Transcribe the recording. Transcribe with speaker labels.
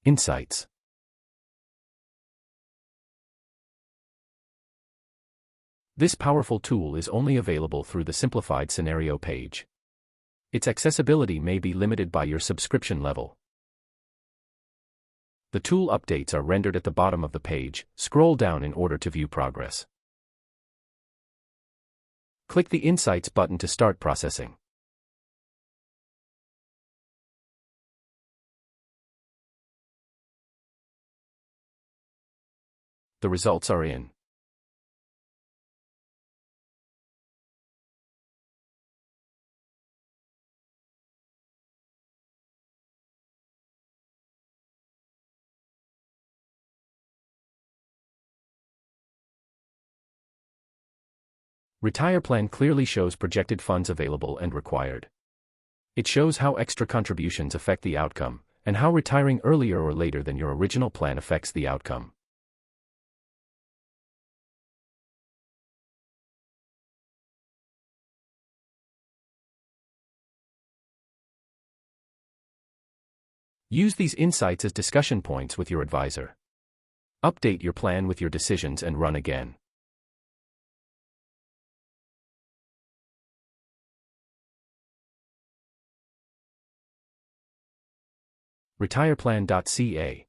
Speaker 1: Insights. This powerful tool is only available through the simplified scenario page. Its accessibility may be limited by your subscription level. The tool updates are rendered at the bottom of the page. Scroll down in order to view progress. Click the Insights button to start processing. The results are in. RetirePlan clearly shows projected funds available and required. It shows how extra contributions affect the outcome, and how retiring earlier or later than your original plan affects the outcome. Use these insights as discussion points with your advisor. Update your plan with your decisions and run again. RetirePlan.ca